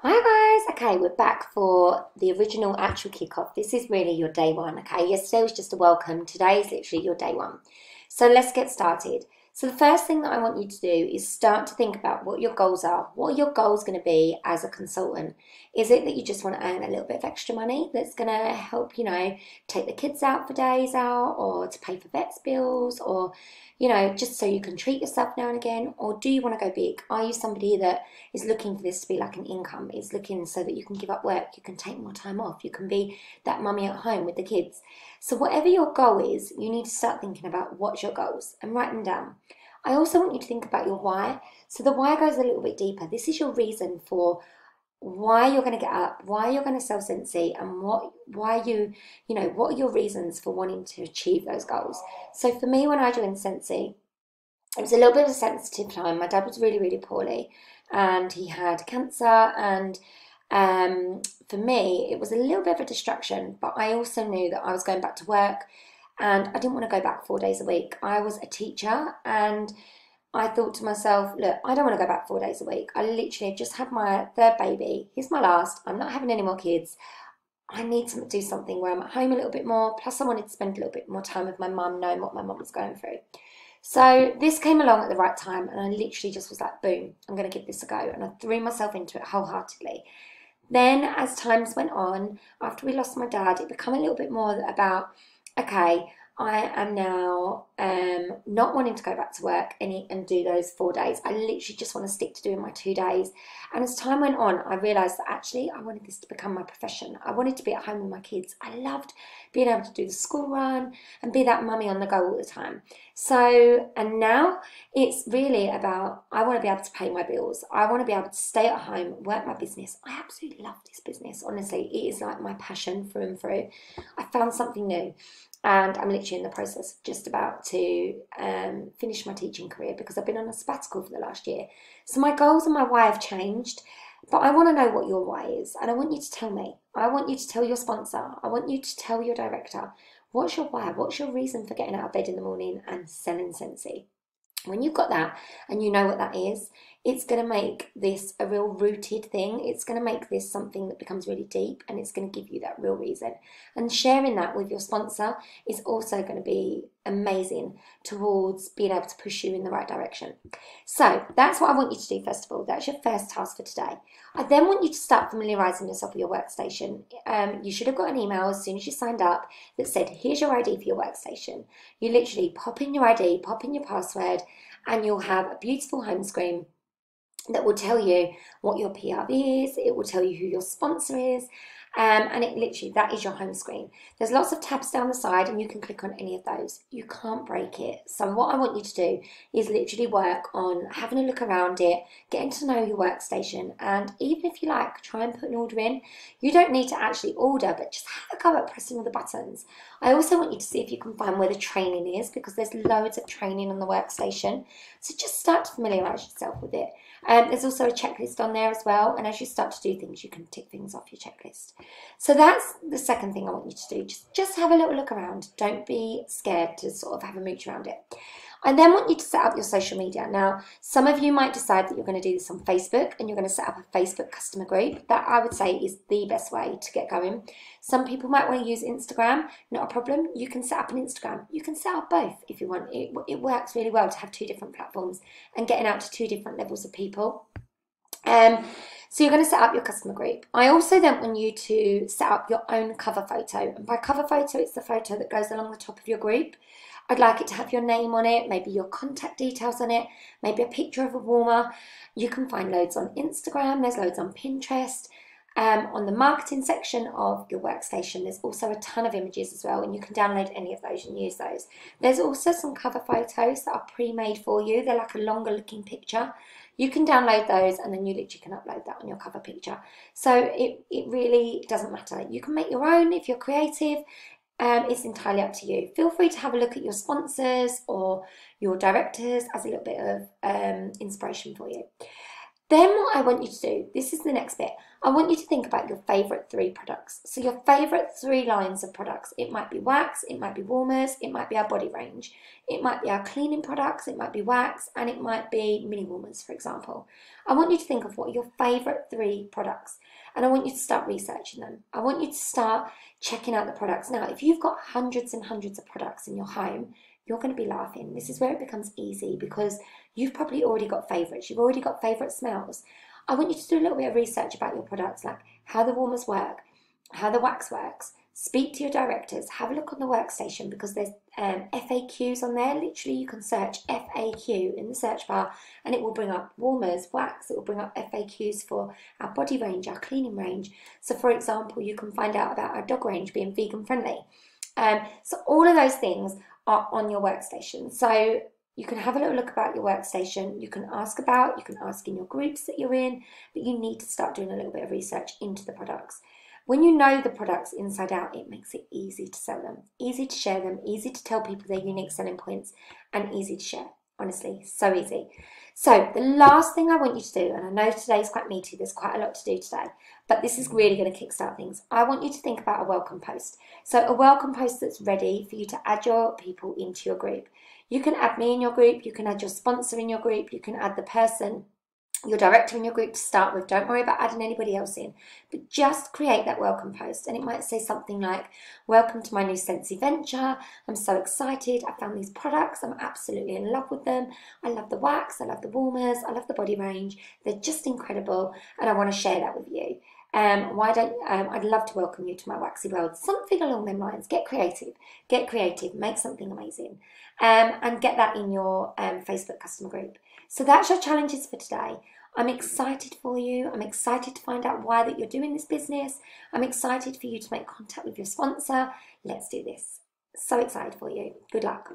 Hi guys, okay, we're back for the original actual kickoff. This is really your day one, okay? Yesterday was just a welcome, today is literally your day one. So let's get started. So the first thing that I want you to do is start to think about what your goals are. What are your goals going to be as a consultant? Is it that you just want to earn a little bit of extra money that's going to help, take the kids out for days out, or to pay for vets bills, or just so you can treat yourself now and again? Or do you want to go big? Are you somebody that is looking for this to be like an income? Is looking so that you can give up work, you can take more time off, you can be that mummy at home with the kids? So whatever your goal is, you need to start thinking about what's your goals and write them down. I also want you to think about your why. So the why goes a little bit deeper. This is your reason for why you're going to get up, why you're going to sell Scentsy, and what are your reasons for wanting to achieve those goals. So for me, when I joined Scentsy, it was a little bit of a sensitive time. My dad was really, really poorly and he had cancer, and for me, it was a little bit of a distraction, but I also knew that I was going back to work and I didn't want to go back 4 days a week. I was a teacher and I thought to myself, look, I don't want to go back 4 days a week. I literally just had my third baby. He's my last. I'm not having any more kids. I need to do something where I'm at home a little bit more. Plus, I wanted to spend a little bit more time with my mum, knowing what my mum was going through. So this came along at the right time, and I literally just was like, boom, I'm going to give this a go. And I threw myself into it wholeheartedly. Then as times went on, after we lost my dad, it became a little bit more about, okay, I am now not wanting to go back to work and do those 4 days. I literally just want to stick to doing my 2 days. And as time went on, I realised that actually I wanted this to become my profession. I wanted to be at home with my kids. I loved being able to do the school run and be that mummy on the go all the time. So, and now it's really about, I want to be able to pay my bills. I want to be able to stay at home, work my business. I absolutely love this business. Honestly, it is like my passion through and through. I found something new. And I'm literally in the process of just about to finish my teaching career because I've been on a sabbatical for the last year. So my goals and my why have changed, but I want to know what your why is. And I want you to tell me. I want you to tell your sponsor. I want you to tell your director. What's your why? What's your reason for getting out of bed in the morning and selling Scentsy? When you've got that and you know what that is, it's going to make this a real rooted thing. It's going to make this something that becomes really deep, and it's going to give you that real reason. And sharing that with your sponsor is also going to be amazing towards being able to push you in the right direction. So that's what I want you to do first of all. That's your first task for today. I then want you to start familiarising yourself with your workstation. You should have got an email as soon as you signed up that said, here's your ID for your workstation. You literally pop in your ID, pop in your password, and you'll have a beautiful home screen that will tell you what your PRV is, it will tell you who your sponsor is, and it literally, that is your home screen. There's lots of tabs down the side and you can click on any of those. You can't break it. So what I want you to do is literally work on having a look around it, getting to know your workstation, and even if you like, try and put an order in. You don't need to actually order, but just have a go at pressing all the buttons. I also want you to see if you can find where the training is, because there's loads of training on the workstation. So just start to familiarise yourself with it. There's also a checklist on there as well, and as you start to do things, you can tick things off your checklist. So that's the second thing I want you to do. Just have a little look around. Don't be scared to sort of have a mooch around it. I then want you to set up your social media. Now, some of you might decide that you're going to do this on Facebook and you're going to set up a Facebook customer group. That, I would say, is the best way to get going. Some people might want to use Instagram. Not a problem. You can set up an Instagram. You can set up both if you want. It works really well to have two different platforms and getting out to two different levels of people. So you're going to set up your customer group. I also then want you to set up your own cover photo. And by cover photo, it's the photo that goes along the top of your group. I'd like it to have your name on it, maybe your contact details on it, maybe a picture of a warmer. You can find loads on Instagram, there's loads on Pinterest. On the marketing section of your workstation, there's also a ton of images as well, and you can download any of those and use those. There's also some cover photos that are pre-made for you. They're like a longer looking picture. You can download those and then you literally can upload that on your cover picture. So it really doesn't matter. You can make your own if you're creative. It's entirely up to you. Feel free to have a look at your sponsors or your directors as a little bit of inspiration for you. Then what I want you to do, this is the next bit, I want you to think about your favourite 3 products. So your favourite 3 lines of products. It might be wax, it might be warmers, it might be our body range. It might be our cleaning products, it might be wax, and it might be mini warmers, for example. I want you to think of what are your favourite 3 products, and I want you to start researching them. I want you to start checking out the products. Now, if you've got hundreds and hundreds of products in your home, you're going to be laughing. This is where it becomes easy because you've probably already got favourites. You've already got favourite smells. I want you to do a little bit of research about your products, like how the warmers work, how the wax works. Speak to your directors. Have a look on the workstation because there's FAQs on there. Literally, you can search FAQ in the search bar and it will bring up warmers, wax. It will bring up FAQs for our body range, our cleaning range. So, for example, you can find out about our dog range being vegan friendly. So all of those things are on your workstation. So you can have a little look about your workstation. You can ask in your groups that you're in, but you need to start doing a little bit of research into the products. When you know the products inside out, it makes it easy to sell them, easy to share them, easy to tell people their unique selling points, and easy to share. Honestly, so easy. So the last thing I want you to do, and I know today's quite meaty, there's quite a lot to do today, but this is really going to kickstart things. I want you to think about a welcome post. So a welcome post that's ready for you to add your people into your group. You can add me in your group, you can add your sponsor in your group, you can add the person, your director in your group to start with. Don't worry about adding anybody else in, but just create that welcome post. And it might say something like, welcome to my new Scentsy venture. I'm so excited. I found these products. I'm absolutely in love with them. I love the wax. I love the warmers. I love the body range. They're just incredible. And I want to share that with you. I'd love to welcome you to my waxy world. Something along them lines. Get creative. Get creative. Make something amazing. And get that in your Facebook customer group. So that's your challenges for today. I'm excited for you. I'm excited to find out why that you're doing this business. I'm excited for you to make contact with your sponsor. Let's do this. So excited for you. Good luck.